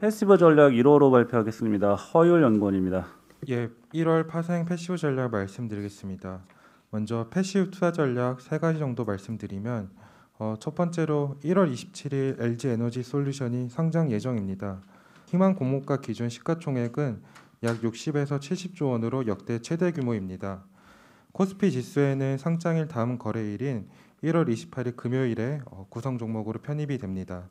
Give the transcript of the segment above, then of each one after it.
패시브 전략 1호로 발표하겠습니다. 허율 연구원입니다. 예, 1월 파생 패시브 전략 말씀드리겠습니다. 먼저 패시브 투자 전략 세 가지 정도 말씀드리면 첫 번째로 1월 27일 LG 에너지 솔루션이 상장 예정입니다. 희망 공모가 기준 시가총액은 약 60에서 70조 원으로 역대 최대 규모입니다. 코스피 지수에는 상장일 다음 거래일인 1월 28일 금요일에 구성 종목으로 편입이 됩니다.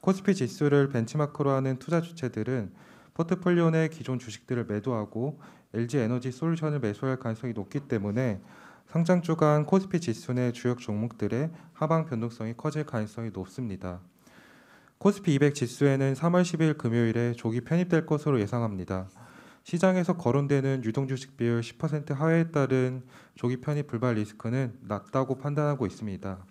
코스피 지수를 벤치마크로 하는 투자 주체들은 포트폴리오 내 기존 주식들을 매도하고 LG 에너지 솔루션을 매수할 가능성이 높기 때문에 상장 주간 코스피 지수 내 주요 종목들의 하방 변동성이 커질 가능성이 높습니다. 코스피 200 지수에는 3월 10일 금요일에 조기 편입될 것으로 예상합니다. 시장에서 거론되는 유동주식 비율 10% 하회에 따른 조기 편입 불발 리스크는 낮다고 판단하고 있습니다.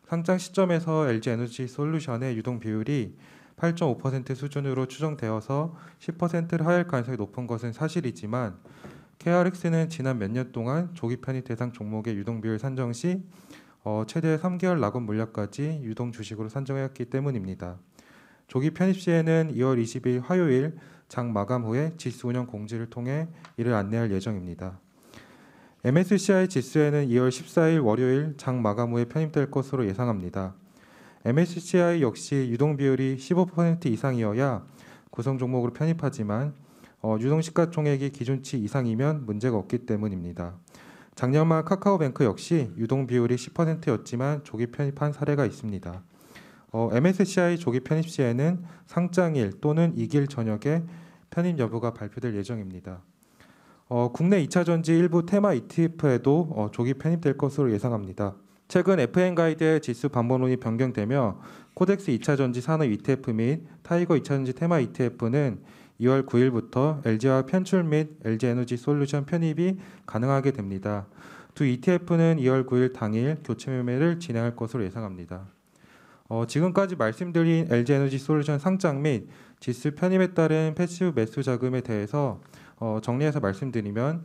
상장 시점에서 LG 에너지 솔루션의 유동 비율이 8.5% 수준으로 추정되어서 10%를 하회할 가능성이 높은 것은 사실이지만 KRX는 지난 몇 년 동안 조기 편입 대상 종목의 유동 비율 산정 시 최대 3개월 낙원 물량까지 유동 주식으로 산정했기 때문입니다. 조기 편입 시에는 2월 20일 화요일 장 마감 후에 지수 운영 공지를 통해 이를 안내할 예정입니다. MSCI 지수에는 2월 14일 월요일 장 마감 후에 편입될 것으로 예상합니다. MSCI 역시 유동 비율이 15% 이상이어야 구성 종목으로 편입하지만 유동 시가총액이 기준치 이상이면 문제가 없기 때문입니다. 작년 말 카카오뱅크 역시 유동 비율이 10%였지만 조기 편입한 사례가 있습니다. MSCI 조기 편입 시에는 상장일 또는 2길 저녁에 편입 여부가 발표될 예정입니다. 국내 2차전지 일부 테마 ETF에도 조기 편입될 것으로 예상합니다. 최근 FN 가이드의 지수 반번론이 변경되며 코덱스 2차전지 산업 ETF 및 타이거 2차전지 테마 ETF는 2월 9일부터 LG와 편출 및 LG 에너지 솔루션 편입이 가능하게 됩니다. 두 ETF는 2월 9일 당일 교체 매매를 진행할 것으로 예상합니다. 지금까지 말씀드린 LG 에너지 솔루션 상장 및 지수 편입에 따른 패시브 매수 자금에 대해서 정리해서 말씀드리면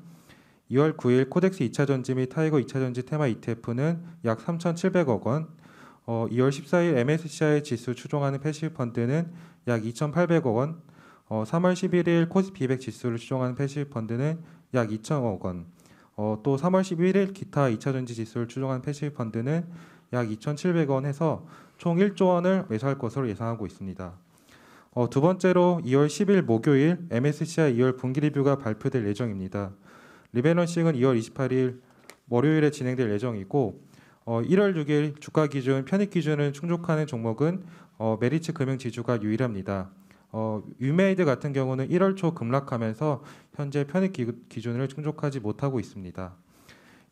2월 9일 코덱스 2차전지 및 타이거 2차전지 테마 ETF는 약 3,700억 원, 2월 14일 MSCI 지수 추종하는 패시브 펀드는 약 2,800억 원, 3월 11일 코스피 200 지수를 추종하는 패시브 펀드는 약 2,000억 원, 또 3월 11일 기타 2차전지 지수를 추종하는 패시브 펀드는 약 2,700원 해서 총 1조 원을 매수할 것으로 예상하고 있습니다. 두 번째로 2월 10일 목요일 MSCI 2월 분기 리뷰가 발표될 예정입니다. 리밸런싱은 2월 28일 월요일에 진행될 예정이고 1월 6일 주가 기준 편입 기준을 충족하는 종목은 메리츠 금융지주가 유일합니다. 유메이드 같은 경우는 1월 초 급락하면서 현재 편입 기준을 충족하지 못하고 있습니다.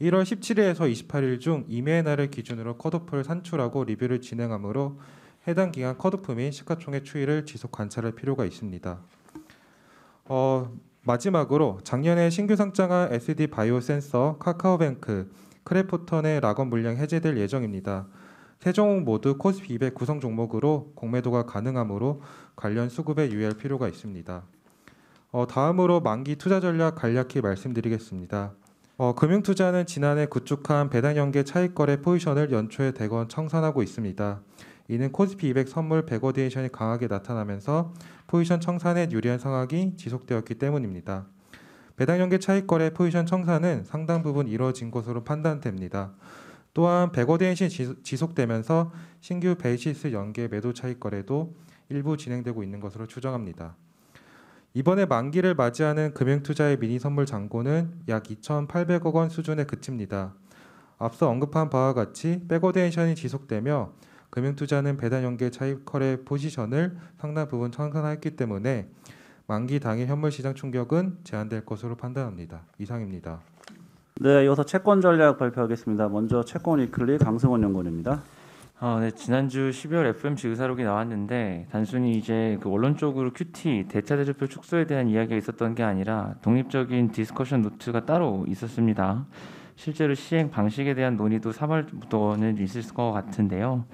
1월 17일에서 28일 중 이매의 날을 기준으로 컷오프를 산출하고 리뷰를 진행하므로 해당 기간 컷오프 및 시가총액 추이를 지속 관찰할 필요가 있습니다. 마지막으로 작년에 신규 상장한 SD 바이오 센서, 카카오뱅크, 크래프톤의 락원 물량 해제될 예정입니다. 세 종목 모두 코스피 200 구성 종목으로 공매도가 가능하므로 관련 수급에 유의할 필요가 있습니다. 다음으로 만기 투자 전략 간략히 말씀드리겠습니다. 금융투자는 지난해 구축한 배당연계 차익거래 포지션을 연초에 대거 청산하고 있습니다. 이는 코스피 200 선물 백워디에이션이 강하게 나타나면서 포지션 청산에 유리한 상황이 지속되었기 때문입니다. 배당연계 차익거래 포지션 청산은 상당 부분 이루어진 것으로 판단됩니다. 또한 백워디에이션이 지속되면서 신규 베이시스 연계 매도 차익거래도 일부 진행되고 있는 것으로 추정합니다. 이번에 만기를 맞이하는 금융투자의 미니 선물 잔고는 약 2,800억 원 수준에 그칩니다. 앞서 언급한 바와 같이 백워디에이션이 지속되며 금융투자는 배당연계 차익거래 포지션을 상당 부분 청산했기 때문에 만기 당일 현물시장 충격은 제한될 것으로 판단합니다. 이상입니다. 네, 이어서 채권 전략 발표하겠습니다. 먼저 채권 위클리 강승원 연구원입니다. 네, 지난주 12월 FOMC 의사록이 나왔는데 단순히 이제 그 원론적으로 QT 대차 대조표 축소에 대한 이야기가 있었던 게 아니라 독립적인 디스커션 노트가 따로 있었습니다. 실제로 시행 방식에 대한 논의도 3월부터는 있을 것 같은데요.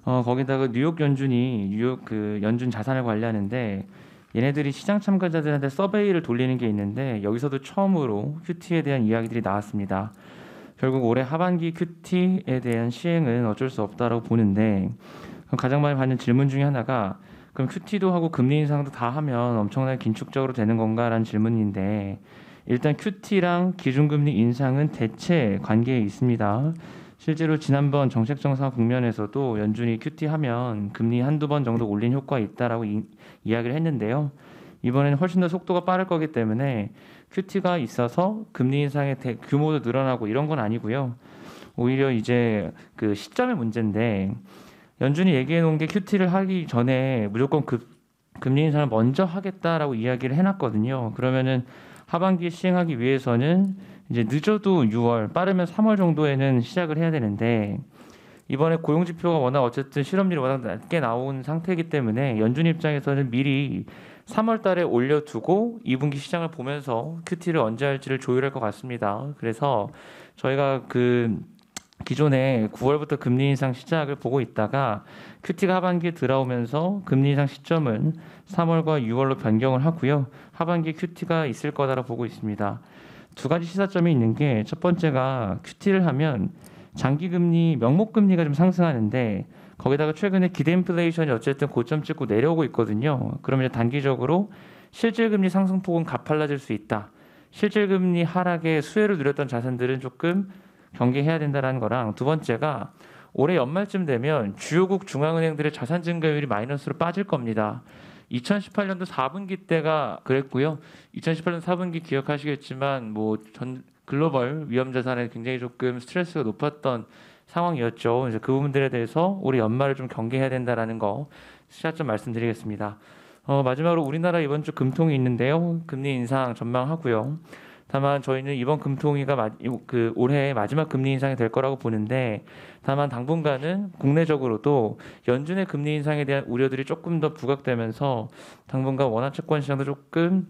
거기다가 뉴욕 연준이 뉴욕 그 연준 자산을 관리하는데 얘네들이 시장 참가자들한테 서베이를 돌리는 게 있는데 여기서도 처음으로 QT에 대한 이야기들이 나왔습니다. 결국 올해 하반기 QT에 대한 시행은 어쩔 수 없다라고 보는데 가장 많이 받는 질문 중에 하나가 그럼 QT도 하고 금리 인상도 다 하면 엄청나게 긴축적으로 되는 건가라는 질문인데 일단 QT랑 기준금리 인상은 대체 관계에 있습니다. 실제로 지난번 정책 정상 국면에서도 연준이 QT하면 금리 한두 번 정도 올린 효과가 있다라고 이야기를 했는데요. 이번에는 훨씬 더 속도가 빠를 거기 때문에 QT가 있어서 금리 인상의 규모도 늘어나고 이런 건 아니고요. 오히려 이제 그 시점의 문제인데 연준이 얘기해 놓은 게 QT를 하기 전에 무조건 금리 인상을 먼저 하겠다라고 이야기를 해놨거든요. 그러면은 하반기에 시행하기 위해서는 이제 늦어도 6월, 빠르면 3월 정도에는 시작을 해야 되는데 이번에 고용 지표가 워낙 어쨌든 실업률이 워낙 낮게 나온 상태이기 때문에 연준 입장에서는 미리 3월 달에 올려두고 2분기 시장을 보면서 QT를 언제 할지를 조율할 것 같습니다. 그래서 저희가 그 기존에 9월부터 금리 인상 시작을 보고 있다가 QT가 하반기에 들어오면서 금리 인상 시점은 3월과 6월로 변경을 하고요. 하반기에 QT가 있을 거다라고 보고 있습니다. 두 가지 시사점이 있는 게 첫 번째가 QT를 하면 장기금리, 명목금리가 좀 상승하는데 거기다가 최근에 기대 인플레이션이 어쨌든 고점 찍고 내려오고 있거든요. 그러면 이제 단기적으로 실질금리 상승폭은 가팔라질 수 있다. 실질금리 하락에 수혜를 누렸던 자산들은 조금 경계해야 된다는 거랑 두 번째가 올해 연말쯤 되면 주요국 중앙은행들의 자산 증가율이 마이너스로 빠질 겁니다. 2018년도 4분기 때가 그랬고요. 2018년 4분기 기억하시겠지만 뭐 전 글로벌 위험 자산에 굉장히 조금 스트레스가 높았던 상황이었죠. 이제 그 부분들에 대해서 올해 연말을 좀 경계해야 된다라는 거 시작점 말씀드리겠습니다. 마지막으로 우리나라 이번 주 금통이 있는데요. 금리 인상 전망하고요. 다만 저희는 이번 금통위가 올해 마지막 금리 인상이 될 거라고 보는데 다만 당분간은 국내적으로도 연준의 금리 인상에 대한 우려들이 조금 더 부각되면서 당분간 원화 채권 시장도 조금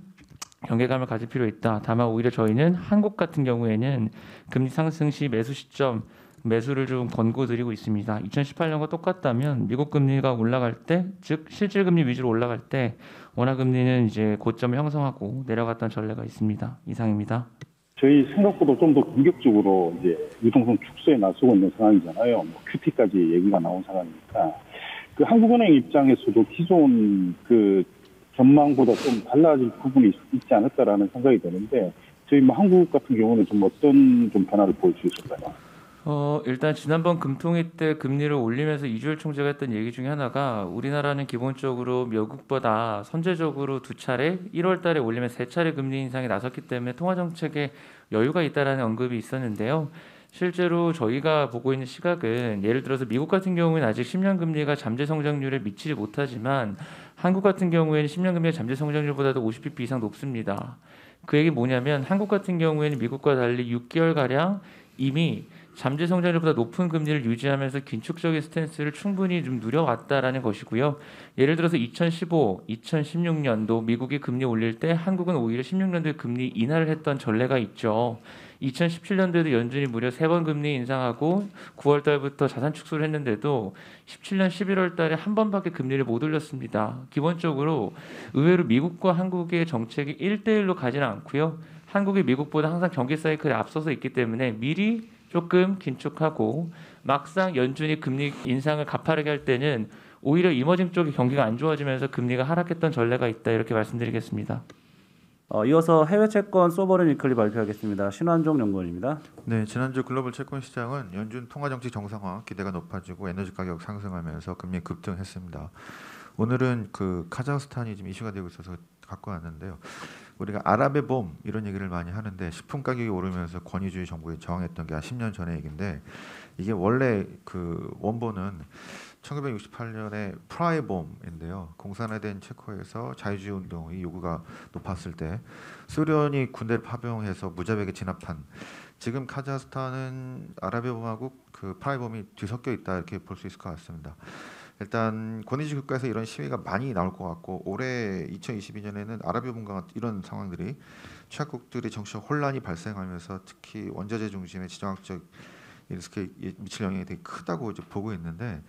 경계감을 가질 필요 있다. 다만 오히려 저희는 한국 같은 경우에는 금리 상승 시 매수 시점 매수를 좀 권고드리고 있습니다. 2018년과 똑같다면 미국 금리가 올라갈 때, 즉 실질 금리 위주로 올라갈 때 원화 금리는 이제 고점을 형성하고 내려갔던 전례가 있습니다. 이상입니다. 저희 생각보다 좀 더 공격적으로 이제 유동성 축소에 나서고 있는 상황이잖아요. 뭐 QT까지 얘기가 나온 상황이니까 그 한국은행 입장에서도 기존 그 전망보다 좀 달라질 부분이 있지 않을까라는 생각이 드는데 저희 뭐 한국 같은 경우는 좀 어떤 좀 변화를 보일 수 있을까요? 일단 지난번 금통위 때 금리를 올리면서 이주열 총재가 했던 얘기 중에 하나가 우리나라는 기본적으로 미국보다 선제적으로 두 차례 1월 달에 올리면 세 차례 금리 인상에 나섰기 때문에 통화 정책에 여유가 있다라는 언급이 있었는데요. 실제로 저희가 보고 있는 시각은 예를 들어서 미국 같은 경우는 아직 10년 금리가 잠재 성장률에 미치지 못하지만 한국 같은 경우에는 10년 금리가 잠재 성장률보다도 50bp 이상 높습니다. 그 얘기 뭐냐면 한국 같은 경우에는 미국과 달리 6개월가량 이미 잠재 성장률보다 높은 금리를 유지하면서 긴축적인 스탠스를 충분히 좀 누려왔다라는 것이고요. 예를 들어서 2015, 2016년도 미국이 금리 올릴 때 한국은 오히려 16년도에 금리 인하를 했던 전례가 있죠. 2017년도에도 연준이 무려 3번 금리 인상하고 9월 달부터 자산 축소를 했는데도 17년 11월 달에 한 번밖에 금리를 못 올렸습니다. 기본적으로 의외로 미국과 한국의 정책이 1대1로 가지는 않고요. 한국이 미국보다 항상 경기 사이클에 앞서서 있기 때문에 미리 조금 긴축하고 막상 연준이 금리 인상을 가파르게 할 때는 오히려 이머징 쪽의 경기가 안 좋아지면서 금리가 하락했던 전례가 있다 이렇게 말씀드리겠습니다. 이어서 해외 채권 소버린 위클리 발표하겠습니다. 신환종 연구원입니다. 네, 지난주 글로벌 채권 시장은 연준 통화 정책 정상화 기대가 높아지고 에너지 가격 상승하면서 금리 급등했습니다. 오늘은 그 카자흐스탄이 지금 이슈가 되고 있어서 갖고 왔는데요. 우리가 아랍의 봄 이런 얘기를 많이 하는데 식품 가격이 오르면서 권위주의 정부에 저항했던 게 한 10년 전의 얘기인데 이게 원래 그 원본은 1968년에 프라이 봄인데요. 공산화된 체코에서 자유주의 운동의 요구가 높았을 때 소련이 군대를 파병해서 무자백에 진압한 지금 카자흐스탄은 아랍의 봄하고 그 프라이 봄이 뒤섞여 있다 이렇게 볼 수 있을 것 같습니다. 일단 권위주의 국가에서 이런 시위가 많이 나올 것 같고 올해 2022년에는 아랍의 봄과 이런 상황들이 취약국들의 정치적 혼란이 발생하면서 특히 원자재 중심의 지정학적 리스크에 미칠 영향이 되게 크다고 이제 보고 있는데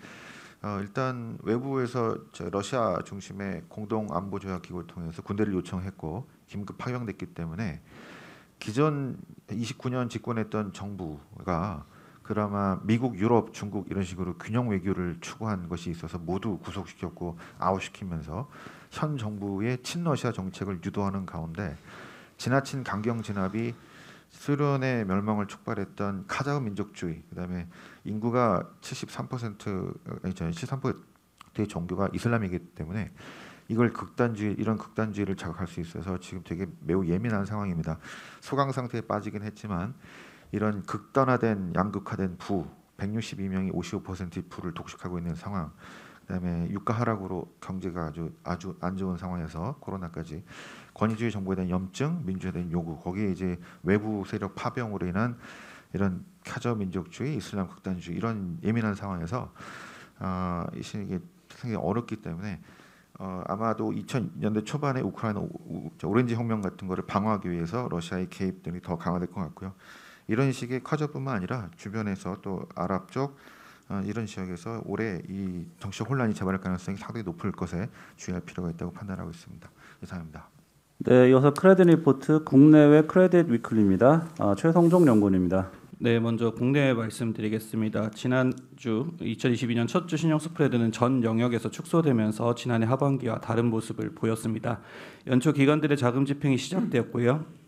일단 외부에서 러시아 중심의 공동 안보 조약 기구를 통해서 군대를 요청했고 긴급 파병됐기 때문에 기존 29년 집권했던 정부가 그나마 미국, 유럽, 중국 이런 식으로 균형 외교를 추구한 것이 있어서 모두 구속시켰고 아웃시키면서 현 정부의 친러시아 정책을 유도하는 가운데 지나친 강경 진압이 소련의 멸망을 촉발했던 카자흐 민족주의, 그다음에 인구가 73%의 종교가 이슬람이기 때문에 이런 극단주의를 자극할 수 있어서 지금 되게 매우 예민한 상황입니다. 소강 상태에 빠지긴 했지만 이런 극단화된 양극화된 162명이 55%의 부를 독식하고 있는 상황, 그다음에 유가 하락으로 경제가 아주 안 좋은 상황에서 코로나까지 권위주의 정부에 대한 염증, 민주주의에 대한 요구, 거기에 이제 외부 세력 파병으로 인한 이런 카자흐 민족주의, 이슬람 극단주의 이런 예민한 상황에서 이게 상당히 어렵기 때문에 아마도 2000년대 초반에 우크라이나 오렌지 혁명 같은 거를 방어하기 위해서 러시아의 개입 등이 더 강화될 것 같고요. 이런 식의 카자흐뿐만 아니라 주변에서 또 아랍 쪽 이런 지역에서 올해 이 정치적 혼란이 재발할 가능성이 상당히 높을 것에 주의할 필요가 있다고 판단하고 있습니다. 이상입니다. 네, 이어서 크레딧 리포트 국내외 크레딧 위클리입니다. 최성종 연구원입니다. 네, 먼저 국내 말씀드리겠습니다. 지난주 2022년 첫 주 신용 스프레드는 전 영역에서 축소되면서 지난해 하반기와 다른 모습을 보였습니다. 연초 기관들의 자금 집행이 시작되었고요.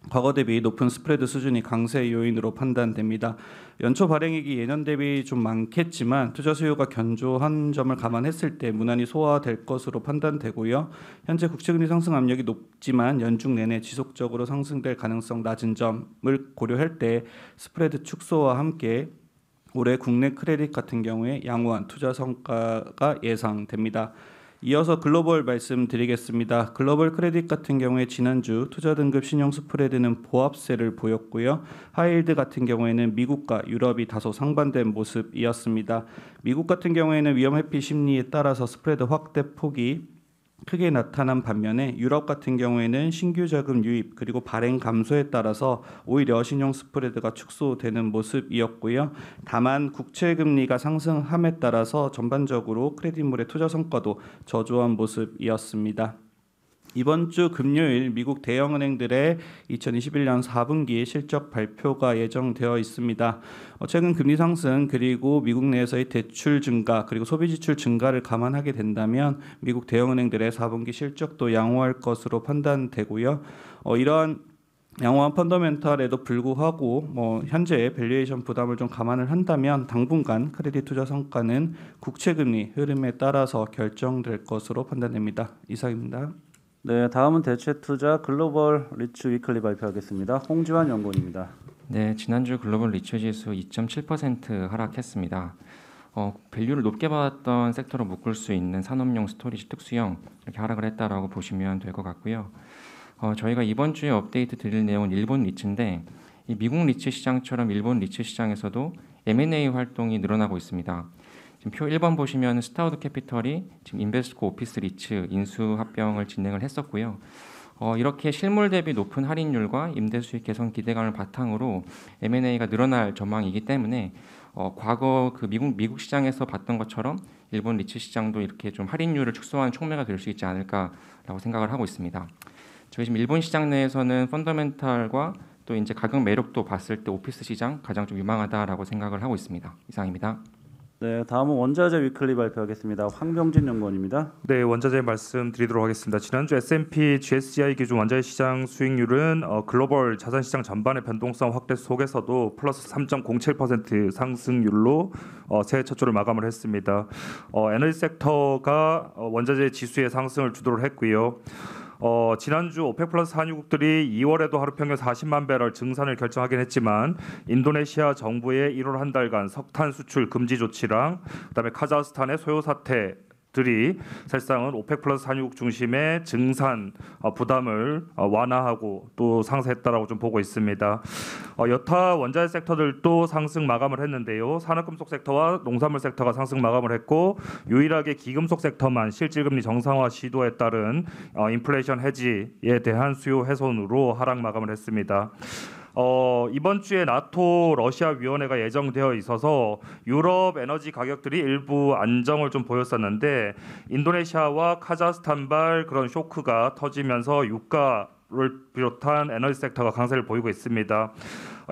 과거 대비 높은 스프레드 수준이 강세 요인으로 판단됩니다. 연초 발행액이 예년 대비 좀 많겠지만 투자 수요가 견조한 점을 감안했을 때 무난히 소화될 것으로 판단되고요. 현재 국채금리 상승 압력이 높지만 연중 내내 지속적으로 상승될 가능성 낮은 점을 고려할 때 스프레드 축소와 함께 올해 국내 크레딧 같은 경우에 양호한 투자 성과가 예상됩니다. 이어서 글로벌 말씀드리겠습니다. 글로벌 크레딧 같은 경우에 지난주 투자 등급 신용 스프레드는 보합세를 보였고요. 하이힐드 같은 경우에는 미국과 유럽이 다소 상반된 모습이었습니다. 미국 같은 경우에는 위험 회피 심리에 따라서 스프레드 확대 폭이 크게 나타난 반면에 유럽 같은 경우에는 신규 자금 유입 그리고 발행 감소에 따라서 오히려 신용 스프레드가 축소되는 모습이었고요. 다만 국채 금리가 상승함에 따라서 전반적으로 크레딧물의 투자 성과도 저조한 모습이었습니다. 이번 주 금요일 미국 대형은행들의 2021년 4분기 실적 발표가 예정되어 있습니다. 최근 금리 상승 그리고 미국 내에서의 대출 증가 그리고 소비 지출 증가를 감안하게 된다면 미국 대형은행들의 4분기 실적도 양호할 것으로 판단되고요. 이러한 양호한 펀더멘탈에도 불구하고 현재 밸류에이션 부담을 좀 감안을 한다면 당분간 크레딧 투자 성과는 국채 금리 흐름에 따라서 결정될 것으로 판단됩니다. 이상입니다. 네, 다음은 대체투자 글로벌 리츠 위클리 발표하겠습니다. 홍지환 연구원입니다. 네, 지난주 글로벌 리츠 지수 2.7% 하락했습니다. 밸류를 높게 받았던 섹터로 묶을 수 있는 산업용 스토리지 특수형 이렇게 하락을 했다라고 보시면 될 것 같고요. 저희가 이번 주에 업데이트 드릴 내용은 일본 리츠인데 이 미국 리츠 시장처럼 일본 리츠 시장에서도 M&A 활동이 늘어나고 있습니다. 지금 표 1번 보시면 스타우드 캐피털이 지금 인베스코 오피스 리츠 인수 합병을 진행을 했었고요. 이렇게 실물 대비 높은 할인율과 임대 수익 개선 기대감을 바탕으로 M&A가 늘어날 전망이기 때문에 과거 그 미국 시장에서 봤던 것처럼 일본 리츠 시장도 이렇게 좀 할인율을 축소하는 촉매가 될 수 있지 않을까라고 생각을 하고 있습니다. 저희 지금 일본 시장 내에서는 펀더멘탈과 또 이제 가격 매력도 봤을 때 오피스 시장 가장 좀 유망하다라고 생각을 하고 있습니다. 이상입니다. 네, 다음은 원자재 위클리 발표하겠습니다. 황병진 연구원입니다. 네, 원자재 말씀드리도록 하겠습니다. 지난주 S&P GSCI 기준 원자재 시장 수익률은 글로벌 자산 시장 전반의 변동성 확대 속에서도 플러스 3.07% 상승률로 새해 첫 주를 마감을 했습니다. 에너지 섹터가 원자재 지수의 상승을 주도를 했고요. 지난주 오펙 플러스 산유국들이 2월에도 하루 평균 40만 배럴 증산을 결정하긴 했지만 인도네시아 정부의 1월 한 달간 석탄 수출 금지 조치랑 그다음에 카자흐스탄의 소요 사태들이 사실상은 오펙 플러스 산유국 중심의 증산 부담을 완화하고 또 상승했다라고 좀 보고 있습니다. 여타 원자재 섹터들도 상승 마감을 했는데요. 산업금속 섹터와 농산물 섹터가 상승 마감을 했고 유일하게 기금속 섹터만 실질금리 정상화 시도에 따른 인플레이션 해지에 대한 수요 훼손으로 하락 마감을 했습니다. 이번 주에 나토 러시아 위원회가 예정되어 있어서 유럽 에너지 가격들이 일부 안정을 좀 보였었는데 인도네시아와 카자흐스탄발 그런 쇼크가 터지면서 유가를 비롯한 에너지 섹터가 강세를 보이고 있습니다.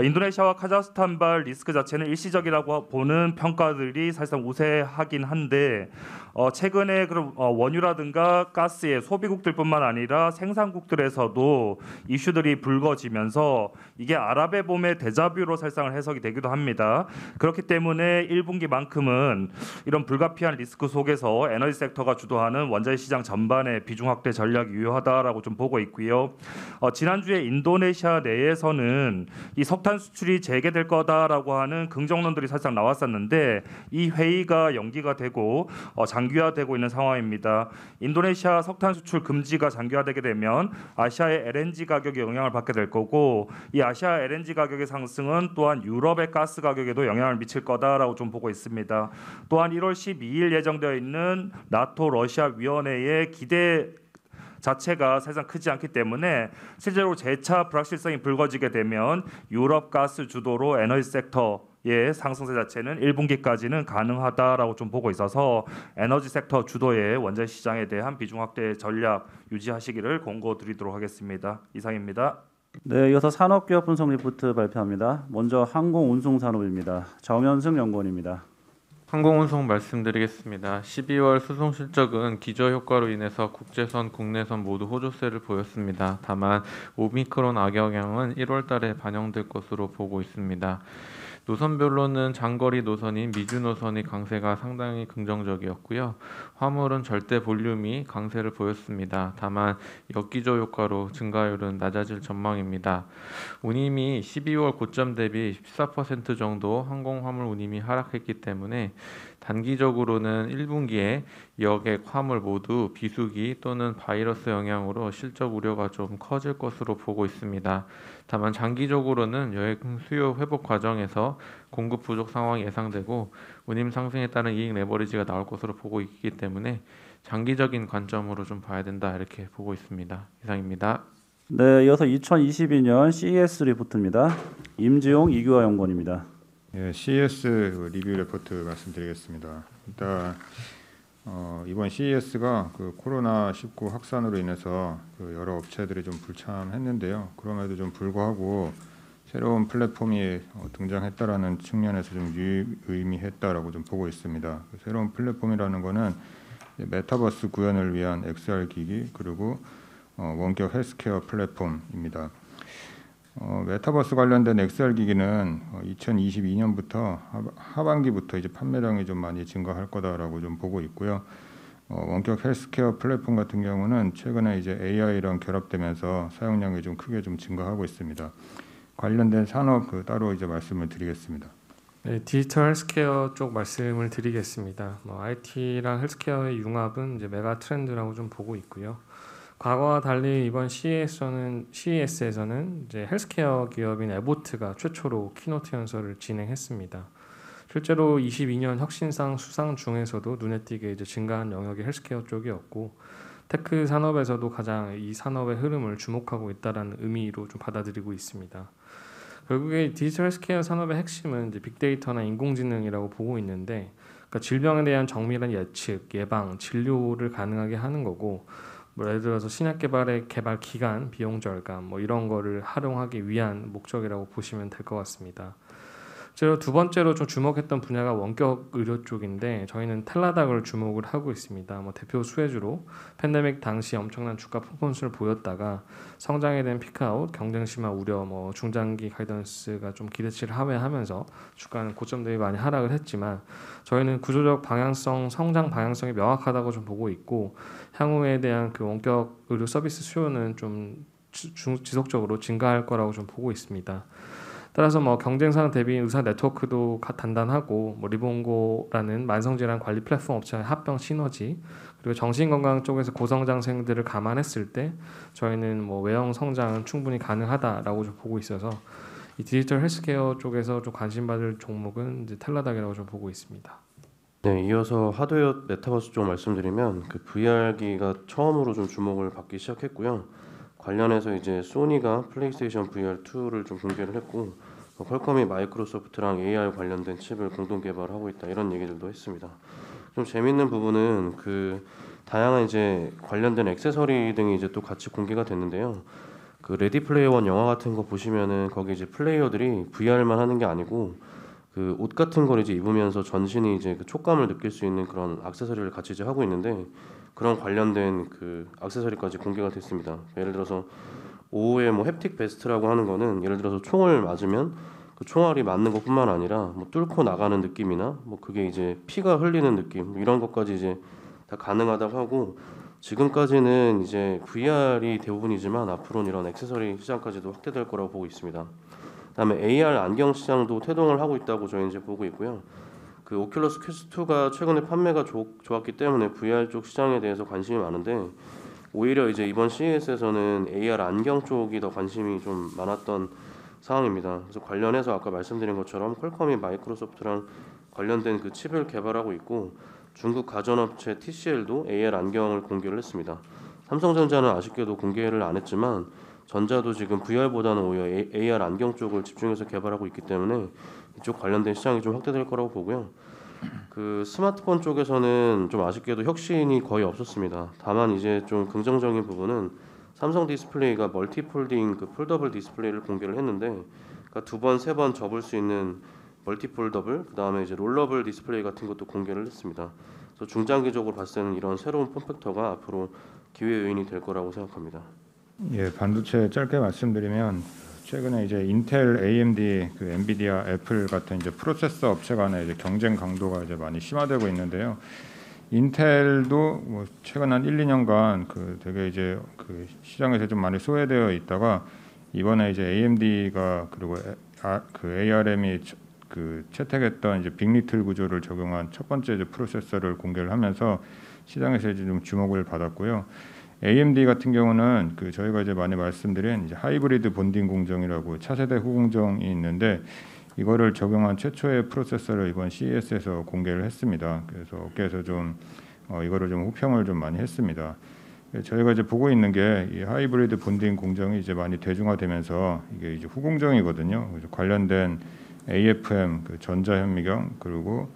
인도네시아와 카자흐스탄발 리스크 자체는 일시적이라고 보는 평가들이 사실상 우세하긴 한데 최근에 그런 원유라든가 가스의 소비국들뿐만 아니라 생산국들에서도 이슈들이 불거지면서 이게 아랍의 봄의 데자뷰로 사실상 해석이 되기도 합니다. 그렇기 때문에 1분기만큼은 이런 불가피한 리스크 속에서 에너지 섹터가 주도하는 원자재 시장 전반의 비중 확대 전략이 유효하다라고 좀 보고 있고요. 지난주에 인도네시아 내에서는 이 석탄 수출이 재개될 거다라고 하는 긍정론들이 살짝 나왔었는데 이 회의가 연기가 되고 장기화되고 있는 상황입니다. 인도네시아 석탄 수출 금지가 장기화되게 되면 아시아의 LNG 가격에 영향을 받게 될 거고 이 아시아 LNG 가격의 상승은 또한 유럽의 가스 가격에도 영향을 미칠 거다라고 좀 보고 있습니다. 또한 1월 12일 예정되어 있는 나토 러시아 위원회의 기대 자체가 사실상 크지 않기 때문에 실제로 재차 불확실성이 불거지게 되면 유럽 가스 주도로 에너지 섹터의 상승세 자체는 1분기까지는 가능하다라고 좀 보고 있어서 에너지 섹터 주도의 원자재 시장에 대한 비중 확대 전략 유지하시기를 권고드리도록 하겠습니다. 이상입니다. 네, 이어서 산업기업 분석 리포트 발표합니다. 먼저 항공운송산업입니다. 정현승 연구원입니다. 항공운송 말씀드리겠습니다. 12월 수송 실적은 기저효과로 인해서 국제선, 국내선 모두 호조세를 보였습니다. 다만 오미크론 악영향은 1월 달에 반영될 것으로 보고 있습니다. 노선별로는 장거리 노선인 미주 노선의 강세가 상당히 긍정적이었고요. 화물은 절대 볼륨이 강세를 보였습니다. 다만 역기조 효과로 증가율은 낮아질 전망입니다. 운임이 12월 고점 대비 14% 정도 항공화물 운임이 하락했기 때문에 단기적으로는 1분기에 여객, 화물 모두 비수기 또는 바이러스 영향으로 실적 우려가 좀 커질 것으로 보고 있습니다. 다만 장기적으로는 여행 수요 회복 과정에서 공급 부족 상황이 예상되고 운임 상승에 따른 이익 레버리지가 나올 것으로 보고 있기 때문에 장기적인 관점으로 좀 봐야 된다 이렇게 보고 있습니다. 이상입니다. 네, 이어서 2022년 CES 리포트입니다. 임지용 이규화 연구원입니다. 예, CES 리뷰 레포트 말씀드리겠습니다. 일단 이번 CES가 그 코로나19 확산으로 인해서 그 여러 업체들이 좀 불참했는데요. 그럼에도 좀 불구하고 새로운 플랫폼이 등장했다라는 측면에서 좀 유의미했다라고 좀 보고 있습니다. 새로운 플랫폼이라는 거는 메타버스 구현을 위한 XR 기기 그리고 원격 헬스케어 플랫폼입니다. 메타버스 관련된 XR 기기는 2022년부터 하반기부터 이제 판매량이 좀 많이 증가할 거다라고 좀 보고 있고요. 원격 헬스케어 플랫폼 같은 경우는 최근에 이제 AI랑 결합되면서 사용량이 좀 크게 좀 증가하고 있습니다. 관련된 산업 따로 이제 말씀을 드리겠습니다. 네, 디지털 헬스케어 쪽 말씀을 드리겠습니다. IT랑 헬스케어의 융합은 이제 메가 트렌드라고 좀 보고 있고요. 과거와 달리 이번 CES에서는 이제 헬스케어 기업인 에보트가 최초로 키노트 연설을 진행했습니다. 실제로 22년 혁신상 수상 중에서도 눈에 띄게 이제 증가한 영역이 헬스케어 쪽이었고 테크 산업에서도 가장 이 산업의 흐름을 주목하고 있다라는 의미로 좀 받아들이고 있습니다. 결국에 디지털 헬스케어 산업의 핵심은 이제 빅데이터나 인공지능이라고 보고 있는데, 그러니까 질병에 대한 정밀한 예측, 예방, 진료를 가능하게 하는 거고. 예를 들어서 신약 개발의 개발 기간, 비용 절감 이런 거를 활용하기 위한 목적이라고 보시면 될 것 같습니다. 두 번째로 좀 주목했던 분야가 원격 의료 쪽인데 저희는 텔라닥을 주목을 하고 있습니다. 대표 수혜주로 팬데믹 당시 엄청난 주가 퍼포먼스를 보였다가 성장에 대한 피크아웃, 경쟁 심화 우려, 중장기 가이던스가 좀 기대치를 하회하면서 주가는 고점 대비 많이 하락을 했지만 저희는 구조적 방향성, 성장 방향성이 명확하다고 좀 보고 있고 향후에 대한 그 원격 의료 서비스 수요는 좀 지속적으로 증가할 거라고 좀 보고 있습니다. 따라서 경쟁상 대비 의사 네트워크도 단단하고 리본고라는 만성질환 관리 플랫폼 업체의 합병 시너지 그리고 정신건강 쪽에서 고성장생들을 감안했을 때 저희는 외형 성장은 충분히 가능하다라고 좀 보고 있어서 이 디지털 헬스케어 쪽에서 좀 관심받을 종목은 이제 텔라닥이라고 좀 보고 있습니다. 네, 이어서 하드웨어 메타버스 쪽 말씀드리면 그 VR기가 처음으로 좀 주목을 받기 시작했고요. 관련해서 이제 소니가 플레이스테이션 VR2를 좀 공개를 했고 퀄컴이 마이크로소프트랑 AI 관련된 칩을 공동 개발하고 있다 이런 얘기들도 했습니다. 좀 재밌는 부분은 그 다양한 이제 관련된 액세서리 등이 이제 또 같이 공개가 됐는데요. 그 레디 플레이어 원 영화 같은 거 보시면은 거기 이제 플레이어들이 VR만 하는 게 아니고 그 옷 같은 걸 이제 입으면서 전신이 이제 그 촉감을 느낄 수 있는 그런 액세서리를 같이 이제 하고 있는데 그런 관련된 그 액세서리까지 공개가 됐습니다. 예를 들어서 오후에 뭐 햅틱 베스트라고 하는 거는 예를 들어서 총을 맞으면 그 총알이 맞는 것뿐만 아니라 뭐 뚫고 나가는 느낌이나 뭐 그게 이제 피가 흘리는 느낌 뭐 이런 것까지 이제 다 가능하다고 하고 지금까지는 이제 VR이 대부분이지만 앞으로는 이런 액세서리 시장까지도 확대될 거라고 보고 있습니다. 그다음에 AR 안경 시장도 태동을 하고 있다고 저희 이제 보고 있고요. 그 오큘러스 퀘스트 2가 최근에 판매가 좋았기 때문에 VR 쪽 시장에 대해서 관심이 많은데 오히려 이제 이번 CES에서는 AR 안경 쪽이 더 관심이 좀 많았던 상황입니다. 그래서 관련해서 아까 말씀드린 것처럼 퀄컴이 마이크로소프트랑 관련된 그 칩을 개발하고 있고 중국 가전업체 TCL도 AR 안경을 공개를 했습니다. 삼성전자는 아쉽게도 공개를 안 했지만 전자도 지금 VR보다는 오히려 AR 안경 쪽을 집중해서 개발하고 있기 때문에 이쪽 관련된 시장이 좀 확대될 거라고 보고요. 그 스마트폰 쪽에서는 좀 아쉽게도 혁신이 거의 없었습니다. 다만 이제 좀 긍정적인 부분은 삼성 디스플레이가 멀티폴딩 그 폴더블 디스플레이를 공개를 했는데 그러니까 2번, 3번 접을 수 있는 멀티폴더블 그다음에 이제 롤러블 디스플레이 같은 것도 공개를 했습니다. 그래서 중장기적으로 봤을 때는 이런 새로운 폼팩터가 앞으로 기회 요인이 될 거라고 생각합니다. 예, 반도체 짧게 말씀드리면 최근에 이제 인텔, AMD, 그 엔비디아, 애플 같은 이제 프로세서 업체 간의 이제 경쟁 강도가 이제 많이 심화되고 있는데요. 인텔도 뭐 최근 한 1-2년간 그 되게 이제 그 시장에서 좀 많이 소외되어 있다가 이번에 이제 AMD가 그리고 그 ARM이 그 채택했던 이제 빅리틀 구조를 적용한 첫 번째 이제 프로세서를 공개를 하면서 시장에서 이제 좀 주목을 받았고요. AMD 같은 경우는 그 저희가 이제 많이 말씀드린 이제 하이브리드 본딩 공정이라고 차세대 후공정이 있는데 이거를 적용한 최초의 프로세서를 이번 CES에서 공개를 했습니다. 그래서 업계에서 좀 이거를 좀 호평을 좀 많이 했습니다. 저희가 이제 보고 있는 게 이 하이브리드 본딩 공정이 이제 많이 대중화되면서 이게 이제 후공정이거든요. 그래서 관련된 AFM 그 전자 현미경 그리고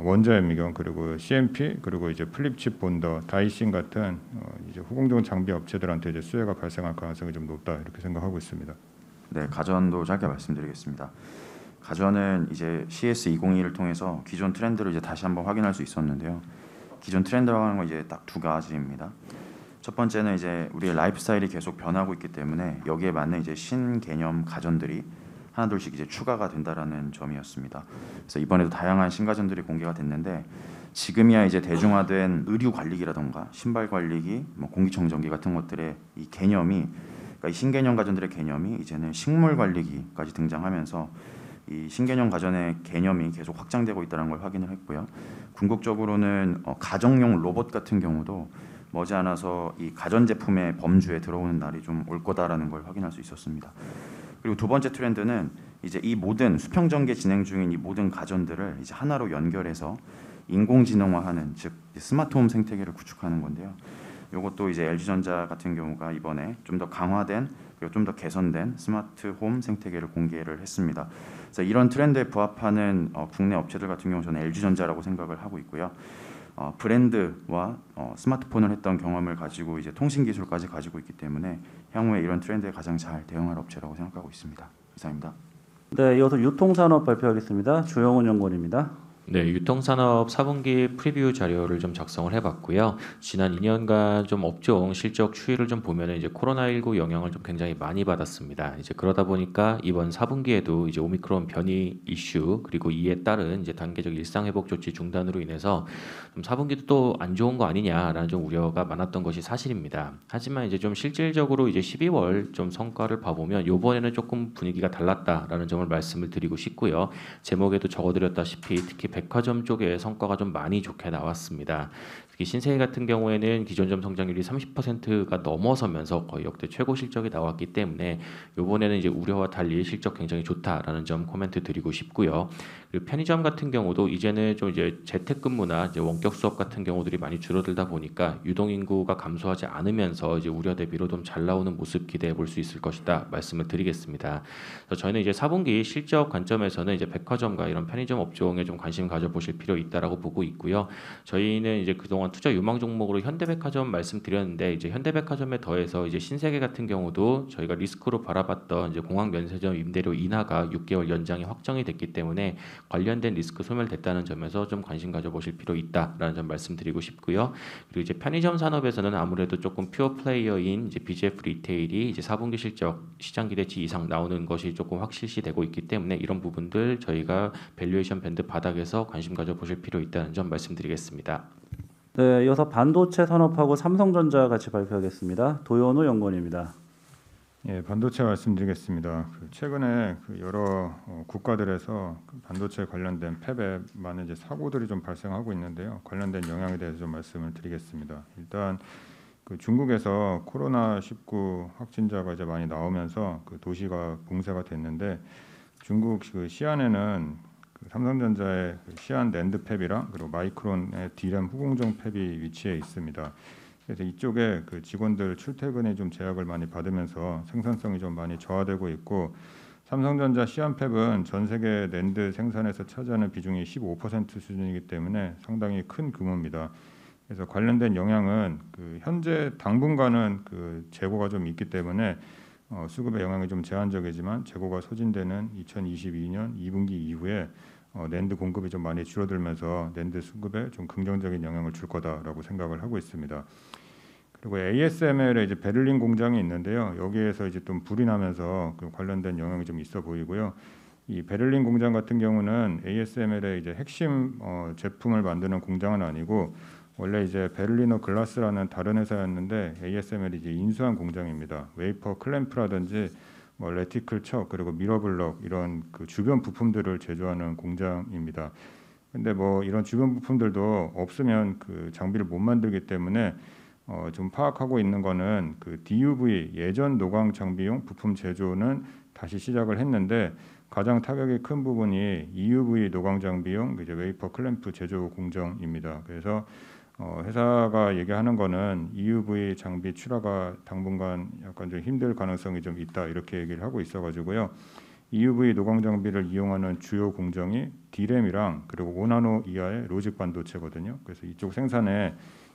원자 현미경 그리고 CMP 그리고 이제 플립칩 본더, 다이싱 같은 이제 후공정 장비 업체들한테 이제 수혜가 발생할 가능성이 좀 높다 이렇게 생각하고 있습니다. 네, 가전도 짧게 말씀드리겠습니다. 가전은 이제 CES 2021을 통해서 기존 트렌드를 이제 다시 한번 확인할 수 있었는데요. 기존 트렌드라고 하는 건 이제 딱 두 가지입니다. 첫 번째는 이제 우리의 라이프 스타일이 계속 변하고 있기 때문에 여기에 맞는 이제 신개념 가전들이 하나둘씩 이제 추가가 된다라는 점이었습니다. 그래서 이번에도 다양한 신가전들이 공개가 됐는데 지금이야 이제 대중화된 의류 관리기라던가 신발 관리기, 뭐 공기청정기 같은 것들의 이 개념이 그러니까 이 신개념 가전들의 개념이 이제는 식물 관리기까지 등장하면서 이 신개념 가전의 개념이 계속 확장되고 있다는 걸 확인을 했고요. 궁극적으로는 가정용 로봇 같은 경우도 머지않아서 이 가전 제품의 범주에 들어오는 날이 좀 올 거다라는 걸 확인할 수 있었습니다. 그리고 두 번째 트렌드는 이제 이 모든 수평 전개 진행 중인 이 모든 가전들을 이제 하나로 연결해서 인공지능화하는 즉 스마트홈 생태계를 구축하는 건데요. 이것도 이제 LG전자 같은 경우가 이번에 좀 더 강화된 그리고 좀 더 개선된 스마트홈 생태계를 공개를 했습니다. 그래서 이런 트렌드에 부합하는 국내 업체들 같은 경우 저는 LG전자라고 생각을 하고 있고요. 브랜드와 스마트폰을 했던 경험을 가지고 이제 통신 기술까지 가지고 있기 때문에 향후에 이런 트렌드에 가장 잘 대응할 업체라고 생각하고 있습니다. 이상입니다. 네, 이어서 유통산업 발표하겠습니다. 주영훈 연구원입니다. 네, 유통산업 4분기 프리뷰 자료를 좀 작성을 해봤고요. 지난 2년간 좀 업종 실적 추이를 좀 보면은 이제 코로나19 영향을 좀 굉장히 많이 받았습니다. 이제 그러다 보니까 이번 4분기에도 이제 오미크론 변이 이슈 그리고 이에 따른 이제 단계적 일상 회복 조치 중단으로 인해서 좀 4분기도 또 안 좋은 거 아니냐라는 좀 우려가 많았던 것이 사실입니다. 하지만 이제 좀 실질적으로 이제 12월 좀 성과를 봐보면 이번에는 조금 분위기가 달랐다라는 점을 말씀을 드리고 싶고요. 제목에도 적어드렸다시피 특히 백화점 쪽의 성과가 좀 많이 좋게 나왔습니다. 특히 신세계 같은 경우에는 기존점 성장률이 30%가 넘어서면서 거의 역대 최고 실적이 나왔기 때문에 이번에는 이제 우려와 달리 실적 굉장히 좋다라는 점 코멘트 드리고 싶고요. 그리고 편의점 같은 경우도 이제는 좀 이제 재택근무나 이제 원격 수업 같은 경우들이 많이 줄어들다 보니까 유동 인구가 감소하지 않으면서 이제 우려 대비로 좀 잘 나오는 모습 기대해 볼 수 있을 것이다 말씀을 드리겠습니다. 그래서 저희는 이제 4분기 실적 관점에서는 이제 백화점과 이런 편의점 업종에 좀 관심을 가져보실 필요 있다라고 보고 있고요. 저희는 이제 그동안 투자 유망 종목으로 현대백화점 말씀드렸는데 이제 현대백화점에 더해서 이제 신세계 같은 경우도 저희가 리스크로 바라봤던 이제 공항 면세점 임대료 인하가 6개월 연장이 확정이 됐기 때문에 관련된 리스크 소멸됐다는 점에서 좀 관심 가져보실 필요 있다라는 점 말씀드리고 싶고요. 그리고 이제 편의점 산업에서는 아무래도 조금 퓨어 플레이어인 이제 BGF 리테일이 이제 4분기 실적 시장 기대치 이상 나오는 것이 조금 확실시되고 있기 때문에 이런 부분들 저희가 밸류에이션 밴드 바닥에서 관심 가져보실 필요 있다는 점 말씀드리겠습니다. 네, 이어서 반도체 산업하고 삼성전자 같이 발표하겠습니다. 도현우 연구원입니다. 예, 반도체 말씀드리겠습니다. 최근에 여러 국가들에서 반도체 관련된 팹에 많은 이제 사고들이 좀 발생하고 있는데요. 관련된 영향에 대해서 좀 말씀을 드리겠습니다. 일단 중국에서 코로나19 확진자가 이제 많이 나오면서 도시가 봉쇄가 됐는데 중국 시안에는 삼성전자의 시안 낸드 팹이랑 그리고 마이크론의 D램 후공정 팹이 위치해 있습니다. 그래서 이쪽에 직원들 출퇴근에 좀 제약을 많이 받으면서 생산성이 좀 많이 저하되고 있고 삼성전자 시안 팹은 전 세계 낸드 생산에서 차지하는 비중이 15% 수준이기 때문에 상당히 큰 규모입니다. 그래서 관련된 영향은 현재 당분간은 재고가 좀 있기 때문에 수급의 영향이 좀 제한적이지만 재고가 소진되는 2022년 2분기 이후에 낸드 공급이 좀 많이 줄어들면서 낸드 수급에 좀 긍정적인 영향을 줄 거다라고 생각을 하고 있습니다. 그리고 ASML의 이제 베를린 공장이 있는데요. 여기에서 이제 좀 불이 나면서 관련된 영향이 좀 있어 보이고요. 이 베를린 공장 같은 경우는 ASML의 이제 핵심 제품을 만드는 공장은 아니고 원래 이제 베를리너 글라스라는 다른 회사였는데 ASML이 이제 인수한 공장입니다. 웨이퍼 클램프라든지 뭐 레티클 척 그리고 미러블럭 이런 주변 부품들을 제조하는 공장입니다. 근데 뭐 이런 주변 부품들도 없으면 장비를 못 만들기 때문에 좀 파악하고 있는 거는 DUV 예전 노광 장비용 부품 제조는 다시 시작을 했는데 가장 타격이 큰 부분이 EUV 노광 장비용 이제 웨이퍼 클램프 제조 공정입니다. 그래서 회사가 얘기하는 거는 EUV 장비 출하가 당분간 약간 좀 힘들 가능성이 좀 있다 이렇게 얘기를 하고 있어가지고요. EUV 노광 장비를 이용하는 주요 공정이 D램이랑 그리고 5나노 이하의 로직 반도체거든요. 그래서 이쪽 생산에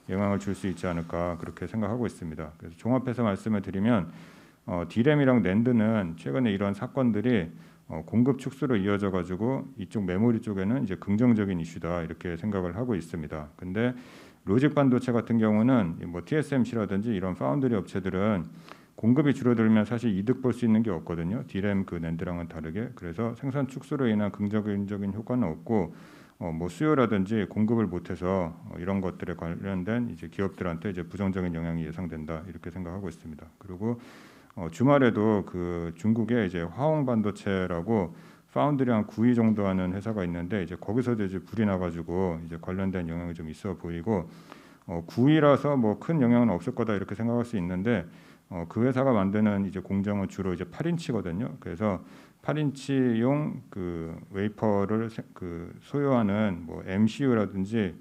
영향을 줄 수 있지 않을까 그렇게 생각하고 있습니다. 그래서 종합해서 말씀을 드리면 D램이랑 낸드는 최근에 이런 사건들이 공급 축소로 이어져 가지고 이쪽 메모리 쪽에는 이제 긍정적인 이슈다 이렇게 생각을 하고 있습니다. 근데 로직 반도체 같은 경우는 뭐 TSMC라든지 이런 파운드리 업체들은 공급이 줄어들면 사실 이득 볼 수 있는 게 없거든요. D램 낸드랑은 다르게. 그래서 생산 축소로 인한 긍정적인 효과는 없고 뭐 수요라든지 공급을 못해서 이런 것들에 관련된 이제 기업들한테 이제 부정적인 영향이 예상된다 이렇게 생각하고 있습니다. 그리고 주말에도 중국에 이제 화홍 반도체라고 파운드리 한 9위 정도 하는 회사가 있는데 이제 거기서도 이제 불이 나가지고 이제 관련된 영향이 좀 있어 보이고 9위라서 뭐 큰 영향은 없을 거다 이렇게 생각할 수 있는데 그 회사가 만드는 이제 공정은 주로 이제 8인치거든요. 그래서 8인치용 웨이퍼를 소유하는 뭐 MCU라든지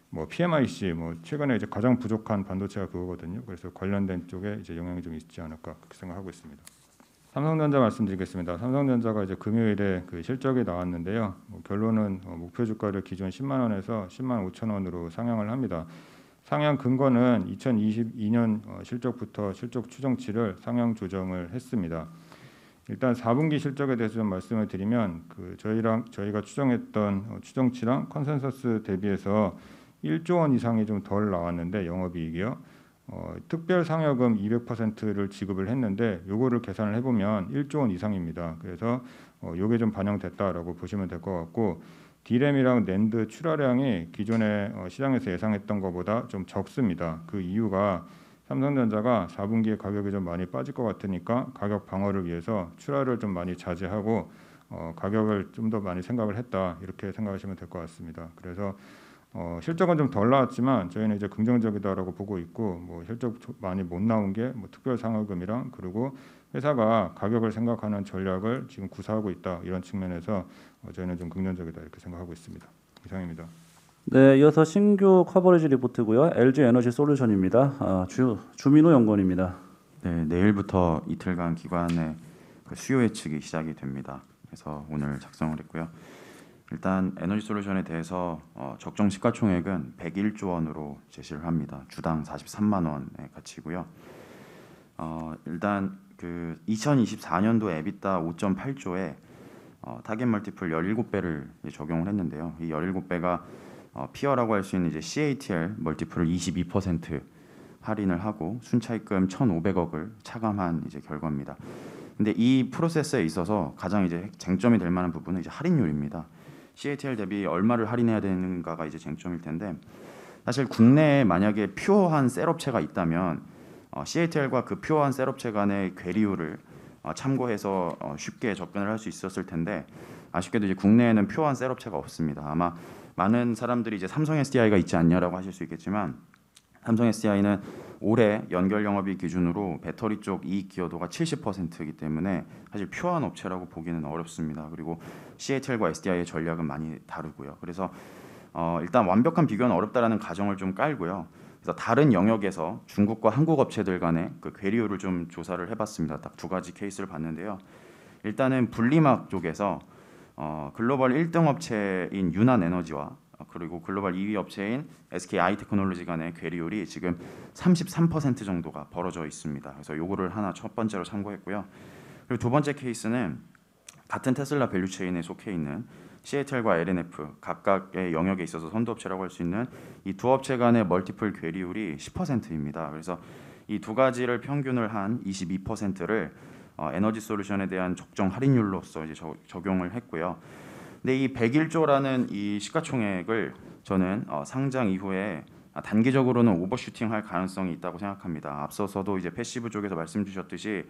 뭐 PMIC 뭐 최근에 이제 가장 부족한 반도체가 그거거든요. 그래서 관련된 쪽에 이제 영향이 좀 있지 않을까 그렇게 생각하고 있습니다. 삼성전자 말씀드리겠습니다. 삼성전자가 이제 금요일에 실적이 나왔는데요. 결론은 목표 주가를 기존 10만 원에서 10만 5천 원으로 상향을 합니다. 상향 근거는 2022년 실적부터 실적 추정치를 상향 조정을 했습니다. 일단 4분기 실적에 대해서 좀 말씀을 드리면 저희가 추정했던 추정치랑 컨센서스 대비해서 1조 원 이상이 좀 덜 나왔는데 영업이익이요. 특별 상여금 200%를 지급을 했는데 요거를 계산을 해보면 1조 원 이상입니다. 그래서 요게 좀 반영됐다라고 보시면 될 것 같고 D램이랑 낸드 출하량이 기존에 시장에서 예상했던 것보다 좀 적습니다. 그 이유가 삼성전자가 4분기에 가격이 좀 많이 빠질 것 같으니까 가격 방어를 위해서 출하를 좀 많이 자제하고 가격을 좀 더 많이 생각을 했다 이렇게 생각하시면 될 것 같습니다. 그래서 실적은 좀 덜 나왔지만 저희는 이제 긍정적이다라고 보고 있고 뭐 실적 많이 못 나온 게 뭐 특별 상여금이랑 그리고 회사가 가격을 생각하는 전략을 지금 구사하고 있다 이런 측면에서 저희는 좀 긍정적이다 이렇게 생각하고 있습니다. 이상입니다. 네, 이어서 신규 커버리지 리포트고요. LG 에너지 솔루션입니다. 주민호 연구원입니다. 네, 내일부터 이틀간 기관의 수요 예측이 시작이 됩니다. 그래서 오늘 작성을 했고요. 일단 에너지솔루션에 대해서 적정 시가총액은 101조 원으로 제시를 합니다. 주당 43만 원의 가치고요. 일단 그 2024년도 EBITDA 5.8조에 타겟 멀티플 17배를 적용을 했는데요. 이 17배가 피어라고 할 수 있는 이제 CATL 멀티플을 22% 할인을 하고 순차입금 1,500억을 차감한 이제 결과입니다. 근데 이 프로세스에 있어서 가장 이제 쟁점이 될 만한 부분은 이제 할인율입니다. CATL 대비 얼마를 할인해야 되는가가 이제 쟁점일 텐데, 사실 국내에 만약에 퓨어한 셀업체가 있다면 CATL과 그 퓨어한 셀업체 간의 괴리율을 참고해서 쉽게 접근을 할 수 있었을 텐데, 아쉽게도 이제 국내에는 퓨어한 셀업체가 없습니다. 아마 많은 사람들이 이제 삼성 SDI가 있지 않냐라고 하실 수 있겠지만, 삼성 SDI는 올해 연결 영업이익 기준으로 배터리 쪽 이익 기여도가 70%이기 때문에 사실 퓨어한 업체라고 보기는 어렵습니다. 그리고 CATL과 SDI의 전략은 많이 다르고요. 그래서 일단 완벽한 비교는 어렵다라는 가정을 좀 깔고요. 그래서 다른 영역에서 중국과 한국 업체들 간의 그 괴리율을 좀 조사를 해봤습니다. 딱 두 가지 케이스를 봤는데요. 일단은 분리막 쪽에서 글로벌 1등 업체인 유난에너지와 그리고 글로벌 2위 업체인 SK 아이테크놀로지 간의 괴리율이 지금 33% 정도가 벌어져 있습니다. 그래서 요거를 하나 첫 번째로 참고했고요. 그리고 두 번째 케이스는 같은 테슬라 밸류체인에 속해 있는 CATL과 LNF 각각의 영역에 있어서 선두업체라고 할 수 있는 이 두 업체 간의 멀티플 괴리율이 10%입니다. 그래서 이 두 가지를 평균을 한 22%를 에너지 솔루션에 대한 적정 할인율로서 이제 적용을 했고요. 근데 이 101조라는 이 시가총액을 저는 상장 이후에 단기적으로는 오버슈팅할 가능성이 있다고 생각합니다. 앞서서도 이제 패시브 쪽에서 말씀 주셨듯이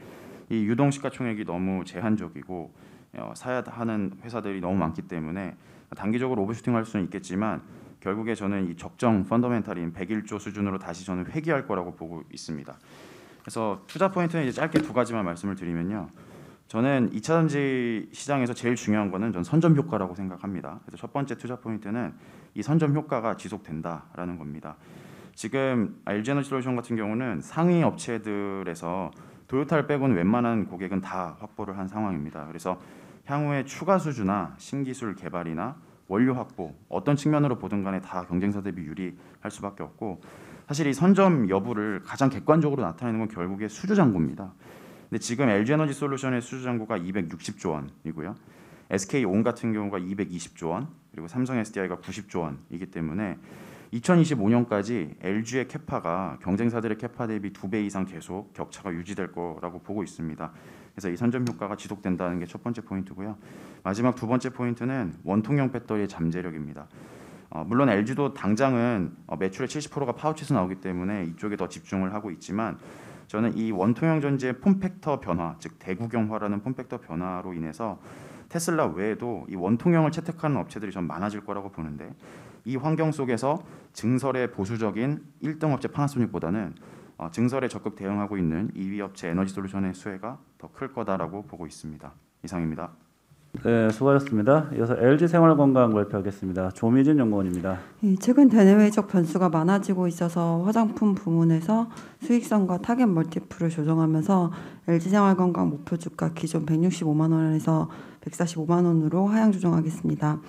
이 유동 시가총액이 너무 제한적이고 사야 하는 회사들이 너무 많기 때문에 단기적으로 오버슈팅할 수는 있겠지만 결국에 저는 이 적정 펀더멘탈인 101조 수준으로 다시 저는 회귀할 거라고 보고 있습니다. 그래서 투자 포인트는 이제 짧게 두 가지만 말씀을 드리면요. 저는 2차 전지 시장에서 제일 중요한 거는 전 선점 효과라고 생각합니다. 그래서 첫 번째 투자 포인트는 이 선점 효과가 지속된다라는 겁니다. 지금 LG에너지솔루션 같은 경우는 상위 업체들에서 도요타를 빼고는 웬만한 고객은 다 확보를 한 상황입니다. 그래서 향후에 추가 수주나 신기술 개발이나 원료 확보 어떤 측면으로 보든 간에 다 경쟁사 대비 유리할 수밖에 없고, 사실 이 선점 여부를 가장 객관적으로 나타내는 건 결국에 수주 잔고입니다. 근데 지금 LG에너지솔루션의 수주 잔고가 260조 원이고요. SK온 같은 경우가 220조 원, 그리고 삼성 SDI가 90조 원이기 때문에 2025년까지 LG의 캐파가 경쟁사들의 캐파 대비 2배 이상 계속 격차가 유지될 거라고 보고 있습니다. 그래서 이 선점 효과가 지속된다는 게 첫 번째 포인트고요. 마지막 두 번째 포인트는 원통형 배터리의 잠재력입니다. 물론 LG도 당장은 매출의 70%가 파우치에서 나오기 때문에 이쪽에 더 집중을 하고 있지만, 저는 이 원통형 전지의 폼팩터 변화, 즉 대구경화라는 폼팩터 변화로 인해서 테슬라 외에도 이 원통형을 채택하는 업체들이 좀 많아질 거라고 보는데, 이 환경 속에서 증설의 보수적인 1등 업체 파나소닉보다는 증설에 적극 대응하고 있는 2위 업체 에너지솔루션의 수혜가 더 클 거다라고 보고 있습니다. 이상입니다. 네, 수고하셨습니다. 이어서 LG생활건강 발표하겠습니다. 조미진 연구원입니다. 최근 대내외적 변수가 많아지고 있어서 화장품 부문에서 수익성과 타겟 멀티플을 조정하면서 LG생활건강 목표 주가 기존 165만 원에서 145만 원으로 하향 조정하겠습니다.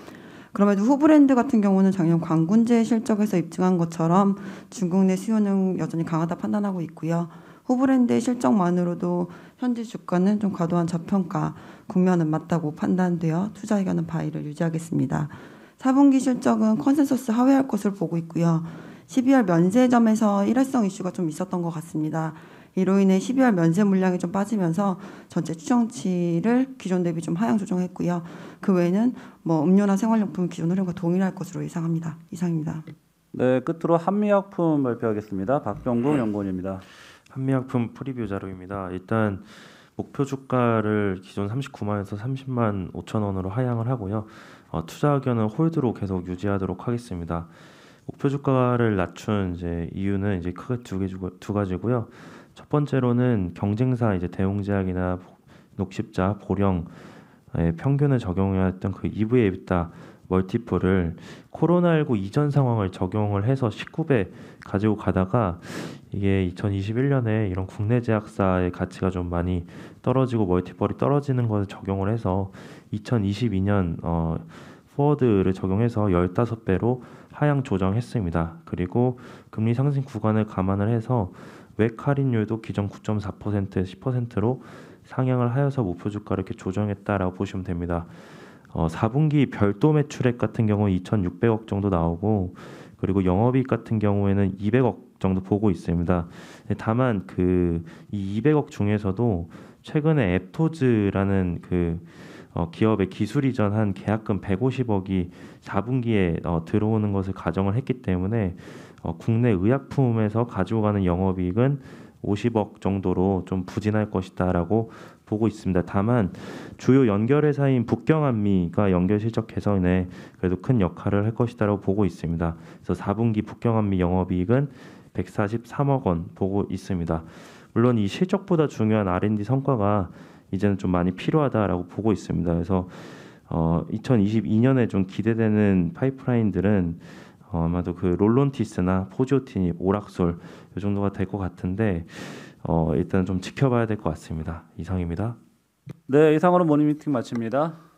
그럼에도 후브랜드 같은 경우는 작년 광군제 실적에서 입증한 것처럼 중국 내 수요는 여전히 강하다 판단하고 있고요. 후브랜드의 실적만으로도 현재 주가는 좀 과도한 저평가 국면은 맞다고 판단되어 투자 의견은 바이를 유지하겠습니다. 4분기 실적은 컨센서스 하회할 것으로 보고 있고요. 12월 면세점에서 일회성 이슈가 좀 있었던 것 같습니다. 이로 인해 12월 면세 물량이 좀 빠지면서 전체 추정치를 기존 대비 좀 하향 조정했고요. 그 외에는 음료나 생활용품 기존 흐름과 동일할 것으로 예상합니다. 이상입니다. 네, 끝으로 한미약품 발표하겠습니다. 박병구 연구원입니다. 한미약품 프리뷰 자료입니다. 일단 목표 주가를 기존 39만에서 30만 5천 원으로 하향을 하고요. 투자 의견은 홀드로 계속 유지하도록 하겠습니다. 목표 주가를 낮춘 이유는 크게 두 가지고요. 첫 번째로는 경쟁사 대웅제약이나 녹십자, 보령 평균을 적용했던 그 EV EBITDA 멀티플을 코로나19 이전 상황을 적용을 해서 19배 가지고 가다가 이게 2021년에 이런 국내 제약사의 가치가 좀 많이 떨어지고 멀티플이 떨어지는 것을 적용을 해서 2022년 포워드를 적용해서 15배로 하향 조정했습니다. 그리고 금리 상승 구간을 감안을 해서 외 할인율도 기존 9.4% 10%로 상향을 하여서 목표 주가를 이렇게 조정했다라고 보시면 됩니다. 4분기 별도 매출액 같은 경우 2,600억 정도 나오고 그리고 영업이익 같은 경우에는 200억 정도 보고 있습니다. 다만 이 200억 중에서도 최근에 앱토즈라는 기업의 기술 이전한 계약금 150억이 4분기에 들어오는 것을 가정을 했기 때문에 국내 의약품에서 가지고 가는 영업이익은 50억 정도로 좀 부진할 것이다라고 보고 있습니다. 다만 주요 연결회사인 북경안미가 연결 실적 개선에 그래도 큰 역할을 할 것이다라고 보고 있습니다. 그래서 4분기 북경안미 영업이익은 143억 원 보고 있습니다. 물론 이 실적보다 중요한 R&D 성과가 이제는 좀 많이 필요하다라고 보고 있습니다. 그래서 2022년에 좀 기대되는 파이프라인들은 아마도 롤론티스나 포지오티닙, 오락솔 이 정도가 될 것 같은데 일단 좀 지켜봐야 될 것 같습니다. 이상입니다. 네, 이상으로 모닝미팅 마칩니다.